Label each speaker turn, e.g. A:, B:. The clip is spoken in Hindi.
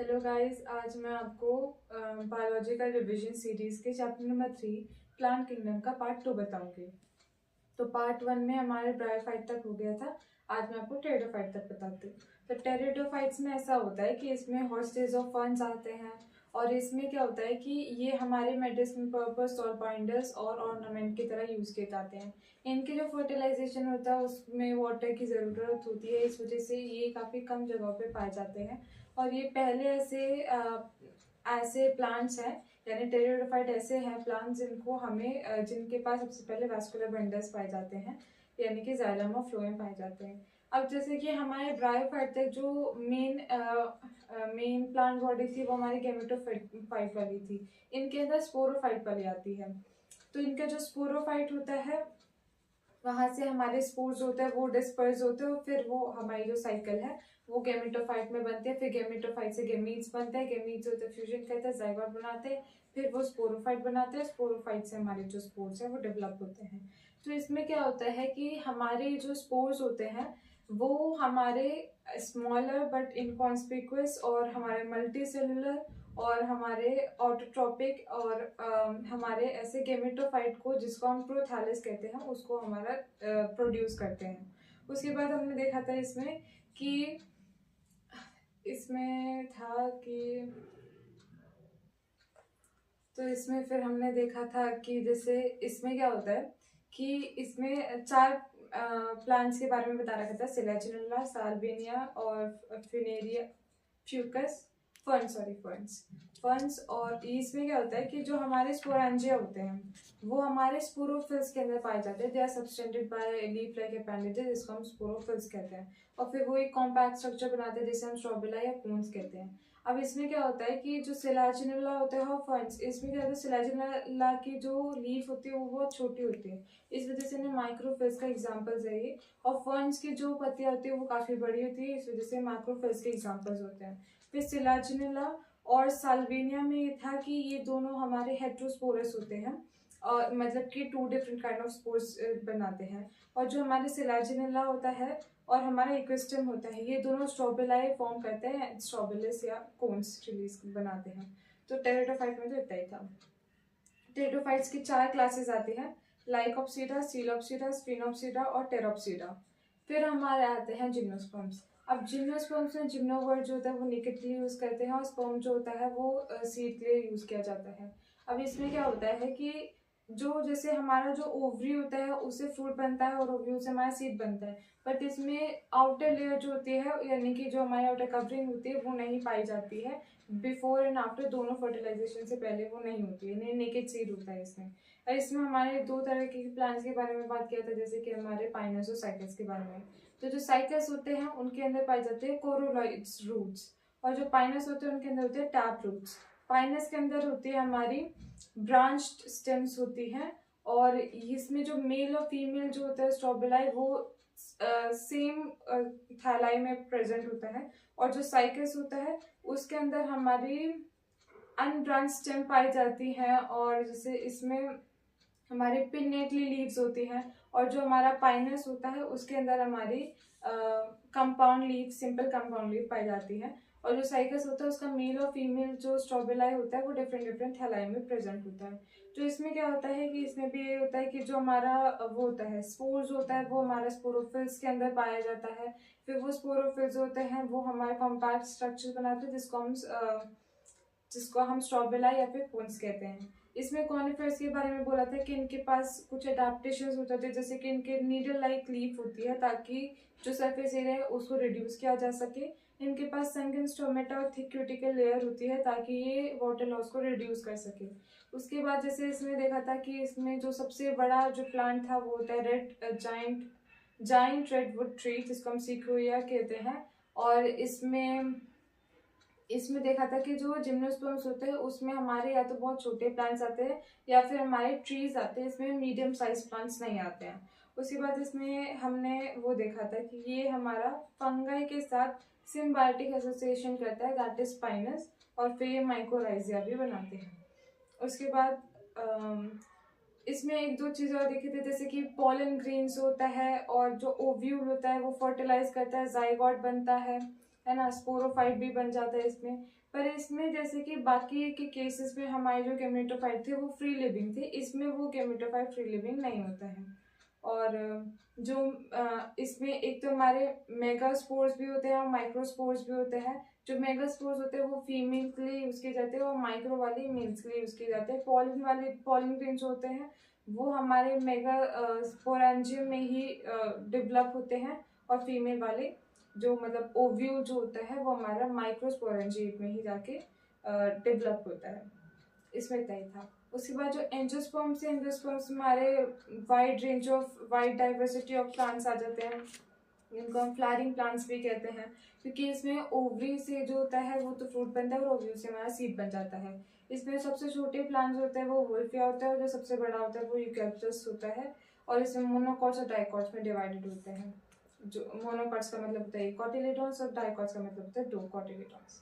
A: हेलो गाइस, आज मैं आपको बायोलॉजिकल रिवीजन सीरीज के चैप्टर नंबर 3 प्लांट किंगडम का पार्ट 2 बताऊंगी। तो पार्ट 1 में हमारे ब्रायोफाइट तक हो गया था। आज मैं आपको टेरिडोफाइट तक बताती हूँ। तो टेरिडोफाइट्स में ऐसा होता है कि इसमें हॉस्टेज ऑफ फंड्स आते हैं और इसमें क्या होता है कि ये हमारे मेडिसिन पर्पस और बाइंडर्स और ऑर्नामेंट की तरह यूज किए जाते हैं। इनके जो फर्टिलाइजेशन होता है उसमें वाटर की ज़रूरत होती है, इस वजह से ये काफ़ी कम जगहों पे पाए जाते हैं। और ये पहले ऐसे प्लांट्स हैं, यानी टेरिडोफाइट ऐसे हैं प्लांट्स जिनको हमें जिनके पास सबसे पहले वास्कुलर बंडल्स पाए जाते हैं, यानी कि जाइलम और फ्लोएम पाए जाते हैं। अब जैसे कि हमारे ब्रायोफाइट तक जो मेन प्लांट बॉडी थी वो हमारी गेमेटोफाइट वाली थी। इनके अंदर स्पोरोफाइट वाली आती है। तो इनका जो स्पोरोफाइट होता है वहां से हमारे स्पोर्स होते हैं वो डिस्पर्स होते हैं और फिर वो हमारी जो साइकिल है वो गेमेटोफाइट में बनते हैं। फिर गेमेटोफाइट से गेमीट्स बनते हैं, गेमीट्स होते हैं फ्यूजन करते हैं, जाइगोट बनाते हैं, फिर वो स्पोरोफाइट बनाते हैं। स्पोरोफाइट से हमारे जो स्पोर्स है वो डेवलप होते हैं। तो इसमें क्या होता है कि हमारे जो स्पोर्स होते हैं वो हमारे स्मॉलर बट इनकॉन्स्पिक्यूअस और हमारे मल्टी सेलुलर और हमारे ऑटोट्रोपिक और हमारे ऐसे गेमेटोफाइट को, जिसको हम प्रोथैलस कहते हैं, उसको हमारा प्रोड्यूस करते हैं। उसके बाद हमने देखा था इसमें था कि तो इसमें फिर हमने देखा था कि जैसे इसमें क्या होता है कि इसमें चार प्लांट्स के बारे में बता रखा था: सिलेजिनुला, साल्विनिया और फिनेरिया, फ्यूकस, फर्न्स। और इसमें क्या होता है कि जो हमारे स्पोरेंजिया होते हैं वो हमारे स्पोरोफिल्स के अंदर पाए जाते हैं। They are substended by leaf like appendages, जिसको हम स्पोरोफिल्स कहते हैं। और फिर वो एक कॉम्पैक्ट स्ट्रक्चर बनाते हैं जिसे हम स्ट्रोबिला या कोन्स कहते हैं। अब इसमें क्या होता है कि जो सिलाजिनुला होता है और फर्न्स, इसमें क्या होता है, सिलाजिनुला की जो लीफ होती है वो बहुत छोटी होती है, इस वजह से ना माइक्रोफिल्स का एग्जाम्पल्स है ये। और फर्न्स की जो पत्तियां होती है वो काफी बड़ी होती है, इस वजह से माइक्रोफिल्स के एग्जाम्पल्स होते हैं। फिर सिलाजिनुला और साल्विनिया में ये था कि ये दोनों हमारे हेट्रोस्पोरस होते हैं, और मतलब कि two different kind of spores बनाते हैं। और जो हमारे सिलाजिनुला होता है और हमारा इक्विस्टम होता है, ये दोनों स्ट्रोबिलाई फॉर्म करते हैं, स्ट्रोबिलिस या कोन्स रिलीज बनाते हैं। तो टेरिडोफाइट में तो इतना ही था। टेरिडोफाइट्स की 4 क्लासेस आती हैं: लाइकोप्सिडा, सीलोप्सिडा, स्फिनोप्सिडा और टेरोप्सिडा। फिर हमारे आते हैं जिम्नोस्पर्म्स। अब जिम्नोस्पर्म्स में जिम्नो वर्ड जो होता है वो नेकेड के लिए यूज करते हैं और स्पर्म जो होता है वो सीड के लिए यूज किया जाता है। अब इसमें क्या होता है कि जो जैसे हमारा जो ओवरी होता है उससे फ्रूट बनता है और ओवरी से हमारा सीड बनता है, बट इसमें आउटर लेयर जो होती है, यानी कि जो हमारी आउटर कवरिंग होती है वो नहीं पाई जाती है। बिफोर एंड आफ्टर दोनों फर्टिलाइजेशन से पहले वो नहीं होती है, नेकेड सीड होता है इसमें। और इसमें हमारे 2 तरह के प्लांट्स के बारे में बात किया था, जैसे कि हमारे पाइनस और साइकस के बारे में। तो जो साइकस होते हैं उनके अंदर पाए जाते हैं कोरोलॉइड्स रूट्स, और जो पाइनस होते हैं उनके अंदर होते हैं टैप रूट्स। पाइनस के अंदर होती है हमारी ब्रांच्ड स्टेम्स होती हैं, और इसमें जो मेल और फीमेल जो होता है स्ट्रोबिलाई वो सेम थैलाई में प्रेजेंट होता है। और जो साइकस होता है उसके अंदर हमारी अनब्रांच स्टेम पाई जाती हैं, और जैसे इसमें हमारे पिन्नेटली लीव्स होती हैं। और जो हमारा पाइनस होता है उसके अंदर हमारी compound leave, simple compound leave पाई जाती है। और जो साइकस होता है उसका मेल और फीमेल जो स्ट्रोबिलाई होता है वो डिफरेंट डिफरेंट थैलाई में प्रेजेंट होता है। तो इसमें क्या होता है कि इसमें भी ये होता है कि जो हमारा वो होता है स्पोर्स होता है वो हमारा स्पोरोफिल्स के अंदर पाया जाता है। फिर वो स्पोरोफिल्स होते हैं वो हमारे कॉम्पैक्ट स्ट्रक्चर बनाते हैं जिसको हम स्ट्रोबिला या फिर कोन्स कहते हैं। इसमें कॉनिफर्स के बारे में बोला था कि इनके पास कुछ अडेप्टेशंस होते थे, जैसे कि इनके नीडल लाइक लीफ होती है ताकि जो सरफेस एरिया है उसको रिड्यूस किया जा सके। इनके पास संगन स्टोमेटा और थिक क्यूटिकल लेयर होती है ताकि ये वाटर लॉस को रिड्यूस कर सके। उसके बाद जैसे इसमें देखा था कि इसमें जो सबसे बड़ा जो प्लांट था वो होता है रेड जाइंट रेडवुड ट्री, जिसको हम सिक्वोया कहते हैं। और इसमें देखा था कि जो जिम्नोस्पर्म्स होते हैं उसमें हमारे या तो बहुत छोटे प्लांट्स आते हैं या फिर हमारे ट्रीज आते हैं, इसमें मीडियम साइज प्लांट्स नहीं आते हैं। उसके बाद इसमें हमने वो देखा था कि ये हमारा फंगाई के साथ सिम्बायोटिक एसोसिएशन करता है, दैट इज पाइनस। और फिर ये माइकोराइजिया भी बनाते हैं। उसके बाद इसमें 1-2 चीज़ और देखी थी, जैसे कि पोलन ग्रेन्स होता है और जो ओव्यूल होता है वो फर्टिलाइज करता है, जाइगोट बनता है। है ना, स्पोरोफाइट भी बन जाता है इसमें। पर इसमें जैसे कि बाकी के केसेस में हमारे जो गेमेटोफाइट थे वो फ्री लिविंग थे, इसमें वो गेमेटोफाइट फ्री लिविंग नहीं होता है। और जो इसमें एक तो हमारे मेगास्पोर्स भी होते हैं और माइक्रोस्पोर्स भी होते हैं। जो मेगास्पोर्स होते हैं वो फीमेल के लिए यूज किए जाते हैं और माइक्रो वाले मेल्स के लिए यूज किए जाते हैं। पॉलिन ग्रेन्स होते हैं वो हमारे मेगा स्पोरेंजियम में ही डेवलप होते हैं, और फीमेल वाले जो मतलब ओव्यूल जो होता है वो हमारा माइक्रोस्पोरेंजियम में ही जाके डेवलप होता है। इसमें इतना ही था। उसके बाद जो एंजियोस्पर्म्स है, एंजियोस्पर्म्स हमारे वाइड डाइवर्सिटी ऑफ प्लांट्स आ जाते हैं, जिनको हम फ्लावरिंग प्लांट्स भी कहते हैं, क्योंकि इसमें ओवरी से जो होता है वो तो फ्रूट बनता है और ओवरी से हमारा सीड बन जाता है। इसमें सबसे छोटे प्लांट्स होते हैं वो वोल्फिया होता है, और जो सबसे बड़ा होता है वो यूकैलिप्टस होता है। और इसमें मोनोकॉट्स और डाइकॉट्स में डिवाइडेड होते हैं। जो मोनोकॉट्स का मतलब होता है एक कॉटिलेडॉन्स और डाइकॉट्स का मतलब होता है 2 कॉटिलेडॉन्स।